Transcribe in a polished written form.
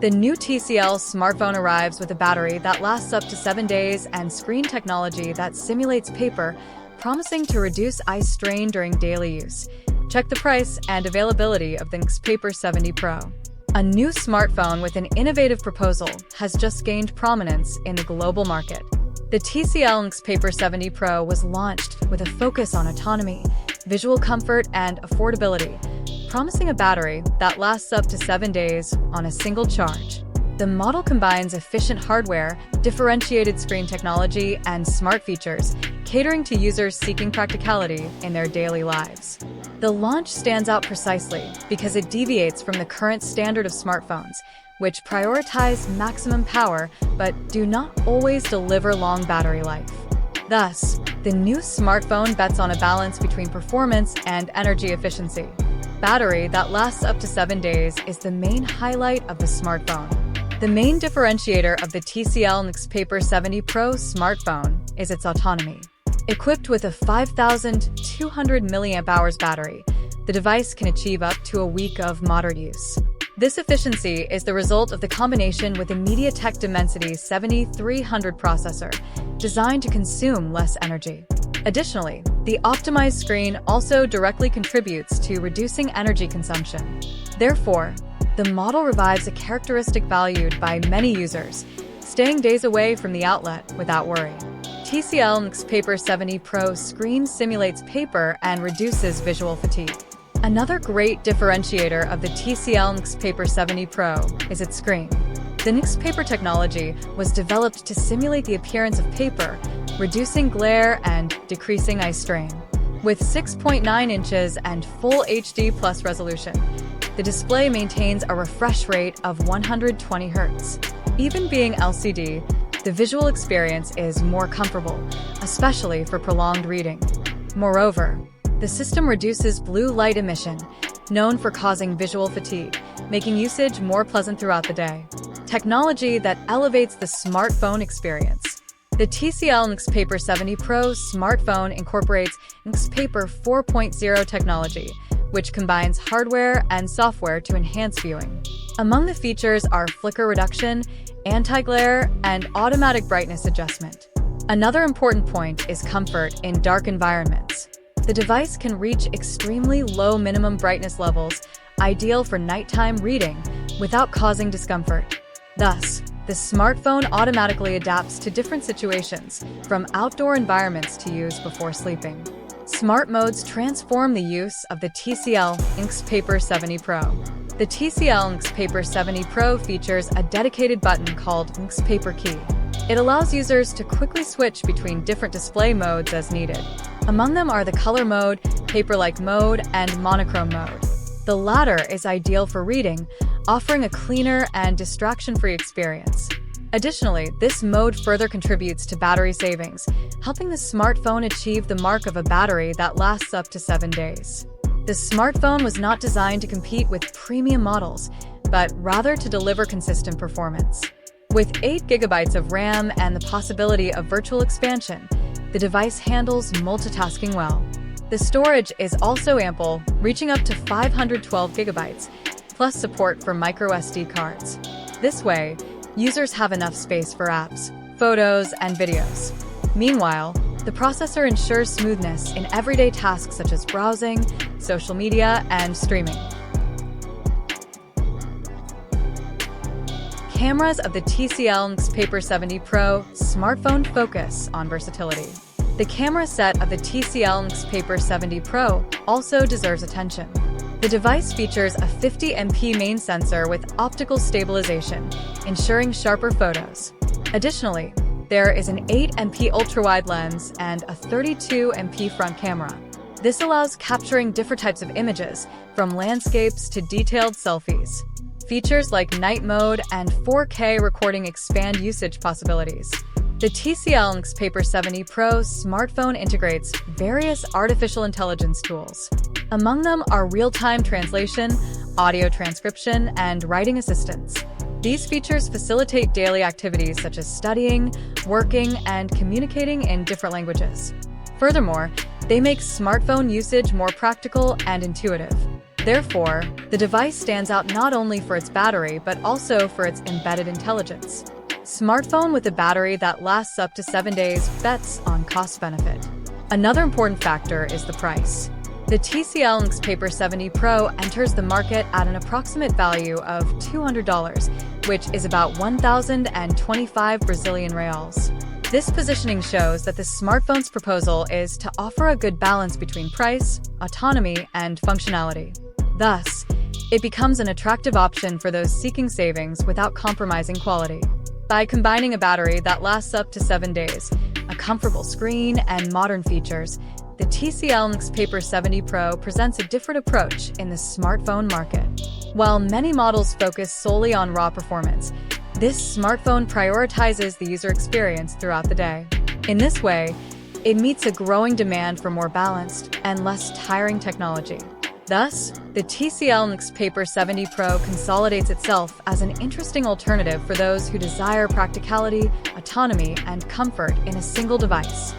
The new TCL smartphone arrives with a battery that lasts up to 7 days and screen technology that simulates paper, promising to reduce eye strain during daily use. Check the price and availability of the NXTPAPER 70 Pro. A new smartphone with an innovative proposal has just gained prominence in the global market. The TCL NXTPAPER 70 Pro was launched with a focus on autonomy, visual comfort, and affordability, promising a battery that lasts up to 7 days on a single charge. The model combines efficient hardware, differentiated screen technology, and smart features, catering to users seeking practicality in their daily lives. The launch stands out precisely because it deviates from the current standard of smartphones, which prioritize maximum power but do not always deliver long battery life. Thus, the new smartphone bets on a balance between performance and energy efficiency. Battery that lasts up to 7 days is the main highlight of the smartphone. The main differentiator of the TCL NXTPAPER 70 Pro smartphone is its autonomy. Equipped with a 5,200 mAh battery, the device can achieve up to a week of moderate use. This efficiency is the result of the combination with a MediaTek Dimensity 7300 processor, designed to consume less energy. Additionally, the optimized screen also directly contributes to reducing energy consumption. Therefore, the model revives a characteristic valued by many users, staying days away from the outlet without worry. TCL NXTPAPER 70 Pro screen simulates paper and reduces visual fatigue. Another great differentiator of the TCL NXTPAPER 70 Pro is its screen. The NXTPAPER technology was developed to simulate the appearance of paper, reducing glare and decreasing eye strain. With 6.9 inches and full HD+ resolution, the display maintains a refresh rate of 120 Hz. Even being LCD, the visual experience is more comfortable, especially for prolonged reading. Moreover, the system reduces blue light emission, known for causing visual fatigue, making usage more pleasant throughout the day. Technology that elevates the smartphone experience. The TCL NXTPAPER 70 Pro smartphone incorporates NXTPAPER 4.0 technology, which combines hardware and software to enhance viewing. Among the features are flicker reduction, anti-glare, and automatic brightness adjustment. Another important point is comfort in dark environments. The device can reach extremely low minimum brightness levels, ideal for nighttime reading, without causing discomfort. Thus, the smartphone automatically adapts to different situations, from outdoor environments to use before sleeping. Smart modes transform the use of the TCL NXTPAPER 70 Pro. The TCL NXTPAPER 70 Pro features a dedicated button called NXTPAPER Key. It allows users to quickly switch between different display modes as needed. Among them are the color mode, paper-like mode, and monochrome mode. The latter is ideal for reading, offering a cleaner and distraction-free experience. Additionally, this mode further contributes to battery savings, helping the smartphone achieve the mark of a battery that lasts up to 7 days. The smartphone was not designed to compete with premium models, but rather to deliver consistent performance. With 8 GB of RAM and the possibility of virtual expansion, the device handles multitasking well. The storage is also ample, reaching up to 512 GB, plus support for microSD cards. This way, users have enough space for apps, photos, and videos. Meanwhile, the processor ensures smoothness in everyday tasks such as browsing, social media, and streaming. Cameras of the TCL NXTPAPER 70 Pro smartphone focus on versatility. The camera set of the TCL NXTPAPER 70 Pro also deserves attention. The device features a 50MP main sensor with optical stabilization, ensuring sharper photos. Additionally, there is an 8MP ultra-wide lens and a 32MP front camera. This allows capturing different types of images, from landscapes to detailed selfies. Features like night mode and 4K recording expand usage possibilities. The TCL NXTPAPER 70 Pro smartphone integrates various artificial intelligence tools. Among them are real-time translation, audio transcription, and writing assistance. These features facilitate daily activities such as studying, working, and communicating in different languages. Furthermore, they make smartphone usage more practical and intuitive. Therefore, the device stands out not only for its battery but also for its embedded intelligence. Smartphone with a battery that lasts up to 7 days bets on cost-benefit. Another important factor is the price. The TCL NXTPAPER 70 Pro enters the market at an approximate value of $200, which is about 1,025 Brazilian reals. This positioning shows that the smartphone's proposal is to offer a good balance between price, autonomy, and functionality. Thus, it becomes an attractive option for those seeking savings without compromising quality. By combining a battery that lasts up to 7 days, a comfortable screen, and modern features, the TCL NXTPAPER 70 Pro presents a different approach in the smartphone market. While many models focus solely on raw performance, this smartphone prioritizes the user experience throughout the day. In this way, it meets a growing demand for more balanced and less tiring technology. Thus, the TCL NXTPAPER 70 Pro consolidates itself as an interesting alternative for those who desire practicality, autonomy, and comfort in a single device.